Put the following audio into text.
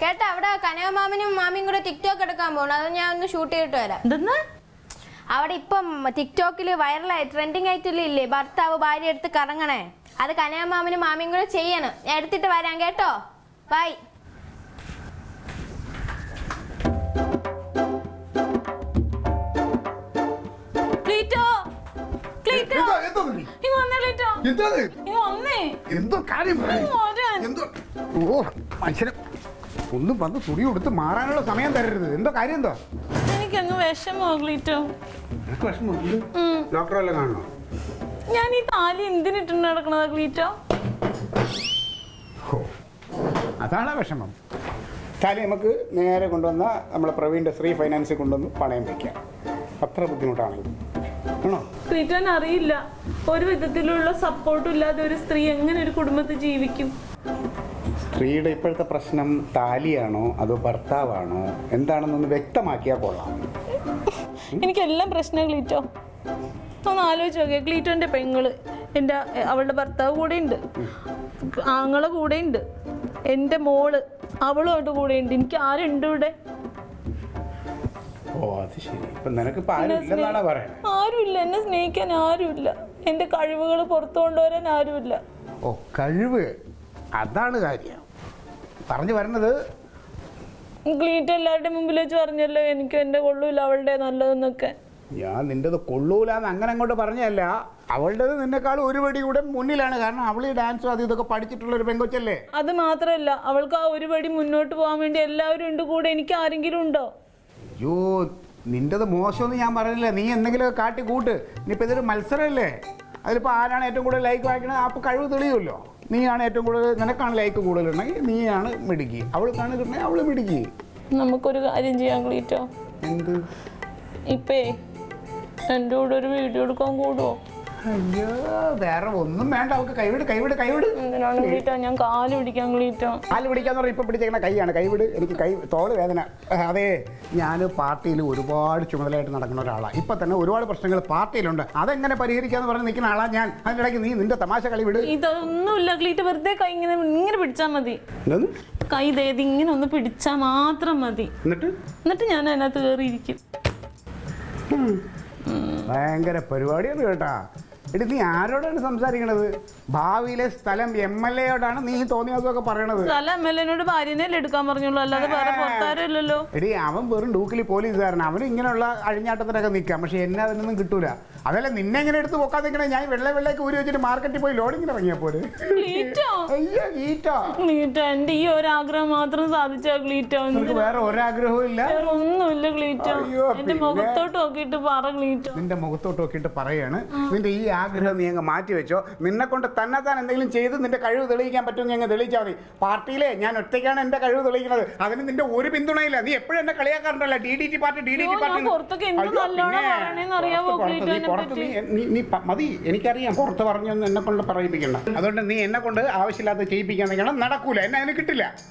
കേട്ടോ അവിടെ കനകമാമനും മാമിയും കൂടെ ടിക്ടോക്ക് എടുക്കാൻ പോകണം. അത് ഞാൻ ഒന്ന് ഷൂട്ട് ചെയ്തിട്ട് വരാം. എന്തെന്ന്? അവിടെ ഇപ്പം ടിക്ടോക്കിൽ വൈറലായി ട്രെൻഡിങ് ആയിട്ടില്ലേ ഭർത്താവ് ഭാര്യ എടുത്ത് കറങ്ങണേ. അത് കനകമാമനും മാമിയും കൂടെ ചെയ്യണം. ഞാൻ എടുത്തിട്ട് വരാം കേട്ടോ. ബൈ. ഒന്നും വന്ന് തുണി കൊടുത്ത് മാറാനുള്ള സമയം തരരുത്. എന്തോ കാര്യം എന്തോ? എനിക്കങ്ങ് വിഷമോ ക്ലീറ്റോ? ഡോക്ടറെ വല്ലതും കാണണോ? ഞാൻ ഈ താലി എന്തിനിട്ട് നടക്കണതാ ക്ലീറ്റോ? അതാണ് വിഷമം. താലി നമുക്ക് നേരെ കൊണ്ടുവന്ന നമ്മളെ പ്രവീണിന്റെ ശ്രീ ഫൈനാൻസിൽ കൊണ്ടുവന്ന് പണയം വയ്ക്കാം. അത്ര ബുദ്ധിമുട്ടാണെങ്കിൽ ആണോ? ക്ലീറ്റോന് അറിയില്ല, ഒരു വിധത്തിലുള്ള സപ്പോർട്ടും ഇല്ലാതെ ഒരു സ്ത്രീ എങ്ങനെ ഒരു കുടുംബത്തിൽ ജീവിക്കും? സ്ത്രീയുടെ ഇപ്പോഴത്തെ പ്രശ്നം താലിയാണോ അതോ ഭർത്താവാണോ എന്താണെന്നൊന്ന് വ്യക്തമാക്കിയാൽ കൊള്ളാം. എനിക്കെല്ലാം പ്രശ്നം ക്ലീറ്റോ. ഒന്ന് ആലോചിച്ച് നോക്കിയാൽ ക്ലീറ്റോന്റെ പെങ്ങള് അവളുടെ ഭർത്താവ് കൂടെ ഉണ്ട്, ആങ്ങളെ കൂടെ ഉണ്ട്, എൻ്റെ മോള് അവളുമായിട്ട് കൂടെ ഉണ്ട്. എനിക്ക് ആരുണ്ട് ഇവിടെ? ഓ അത് ശരി. ഇപ്പൊ നിനക്കിപ്പോ ആരുമില്ലെന്നാണ് പറയണേ? ആരുമില്ല, എന്നെ സ്നേഹിക്കാൻ ആരുമില്ല, എൻ്റെ കഴിവുകൾ പുറത്തു കൊണ്ടുവരാൻ ആരുമില്ല. ഓ കഴിവ്, അതാണ് കാര്യം പറഞ്ഞു വരുന്നത്. ക്ലീറ്റോ എല്ലാവരുടെ മുമ്പിൽ വെച്ച് പറഞ്ഞല്ലോ എനിക്ക് എൻ്റെ കൊള്ളൂല അവളുടെ നല്ലതെന്നൊക്കെ. ഞാൻ നിൻ്റെത് കൊള്ളൂലെന്ന് അങ്ങനെ അങ്ങോട്ട് പറഞ്ഞല്ല. അവളുടേത് നിന്നെക്കാളും ഒരു പടി കൂടെ മുന്നിലാണ്. കാരണം അവൾ ഈ ഡാൻസും അത് ഇതൊക്കെ പഠിച്ചിട്ടുള്ള ഒരു പെങ്കൊച്ചല്ലേ. അത് മാത്രമല്ല, അവൾക്ക് ആ ഒരു പടി മുന്നോട്ട് പോകാൻ വേണ്ടി എല്ലാവരും ഉണ്ട് കൂടെ. എനിക്ക് ആരെങ്കിലും ഉണ്ടോ? അയ്യോ നിൻ്റെത് മോശമെന്ന് ഞാൻ പറഞ്ഞില്ല. നീ എന്തെങ്കിലുമൊക്കെ കാട്ടി കൂട്ട്. ഇനിയിപ്പോൾ ഇതൊരു മത്സരമല്ലേ. അതിലിപ്പോൾ ആരാണ് ഏറ്റവും കൂടുതൽ ലൈക്ക് വാങ്ങിക്കണത് അപ്പോൾ കഴിവ് തെളിയുമല്ലോ. നീയാണ് ഏറ്റവും കൂടുതൽ, നിനക്കാണ് ലൈക്ക് കൂടുതലുണ്ടെങ്കിൽ നീയാണ് മിടുക്കി, അവൾക്കാണ് കിട്ടണമെങ്കിൽ അവൾ മിടുക്കി. നമുക്കൊരു കാര്യം ചെയ്യാം ക്ലീറ്റോ. എന്ത്? ഇപ്പേ എൻ്റെ കൂടെ ഒരു വീഡിയോ എടുക്കാൻ കൂടുമോ? അയ്യോ വേറെ ഒന്നും വേണ്ട. അവൾക്ക് കൈവിട് കൈവിട് കൈവിട്. എന്തിനാണ് ക്ലീറ്റോ? ഞാൻ കാല് പിടിക്കാൻ ക്ലീറ്റോ. കാല് പിടിക്കാന്ന് പറഞ്ഞാൽ ഇപ്പം പിടിച്ചേക്കണ കൈയാണ്. കൈവിട്. എനിക്ക് തോള് വേദന. അതെ, ഞാൻ പാർട്ടിയിൽ ഒരുപാട് ചുമതലയായിട്ട് നടക്കുന്ന ഒരാളാണ്. ഇപ്പം തന്നെ ഒരുപാട് പ്രശ്നങ്ങൾ പാർട്ടിയിലുണ്ട്. അതെങ്ങനെ പരിഹരിക്കാന്ന് പറഞ്ഞ് നിൽക്കുന്ന ആളാണ് ഞാൻ. അതിനിടയ്ക്ക് നീ നിന്റെ തമാശ കളി വിട്. ഇതൊന്നുമില്ല ക്ലീറ്റോ, വെറുതെ കൈ ഇങ്ങനെ പിടിച്ചാൽ മതി. കൈ ദേതി ഇങ്ങനെ ഒന്ന് പിടിച്ചാൽ മാത്രം മതി. എന്നിട്ട് ഞാൻ അതിനകത്ത് കയറിയിരിക്കും. ഭയങ്കര പരിപാടിയാണ് കേട്ടാ. എടി നീ ആരോടാണ് സംസാരിക്കണത്? ഭാവിയിലെ സ്ഥലം MLA-യോടാണ് നീ തോന്നിയതൊക്കെ പറയണത്. സ്ഥലം MLA-നോട് ഭാര്യനെയല്ലേ എടുക്കാൻ പറഞ്ഞുള്ളൂ, അല്ലാതെ വേറെ പുറത്താരല്ലോ. എടി അവൻ വെറും ഡൂക്കിലി പോലീസുകാരൻ. അവന് ഇങ്ങനെയുള്ള അഴിഞ്ഞാട്ടത്തിനൊക്കെ നിൽക്കാം. പക്ഷെ എന്നെ അതിനൊന്നും കിട്ടൂല. അതല്ല നിന്നെ എങ്ങനെ എടുത്ത് പോക്കാൻ നിൽക്കണേ? ഞാൻ വെള്ളയ്ക്ക് ഊരി വെച്ചിട്ട് മാർക്കറ്റിൽ പോയി ലോഡിങ്ങിന് ഇറങ്ങിയാ പോലെ. എന്റെ ഈ ഒരാഗ്രഹം മാത്രം സാധിച്ചാ ക്ലീറ്റോ? വേറെ ഒരാഗ്രഹവും ഇല്ല? ഒന്നുമില്ല ക്ലീറ്റോ. എന്റെ മുഖത്തോട്ട് നോക്കിയിട്ട് പറ ക്ലീറ്റോ. നിന്റെ മുഖത്തോട്ട് നോക്കിയിട്ട് പറയാണ്. നിന്റെ ഈ ആഗ്രഹം നീ അങ്ങ് മാറ്റി വെച്ചോ. നിന്നെ കൊണ്ട് തന്നെത്താൻ എന്തെങ്കിലും ചെയ്ത് നിന്റെ കഴിവ് തെളിയിക്കാൻ പറ്റുമെങ്കിൽ അങ്ങ് തെളിയിച്ചാൽ മതി. പാർട്ടിയിലെ ഞാൻ ഒറ്റയ്ക്കാണ് എന്റെ കഴിവ് തെളിയിക്കുന്നത്. അതിന് നിന്റെ ഒരു പിന്തുണയില്ല. നീ എപ്പോഴും എന്നെ കളിയാക്കാറുണ്ടല്ലോ. DDT പാർട്ടി മതി. എനിക്കറിയാം പുറത്ത് പറഞ്ഞൊന്നും എന്നെ കൊണ്ട് പറയിപ്പിക്കണ്ട. അതുകൊണ്ട് നീ എന്നെ കൊണ്ട് ആവശ്യമില്ലാത്ത ചെയ്യിപ്പിക്കാൻ നിൽക്കണം. നടക്കൂല. എന്നെ അതിന് കിട്ടില്ല.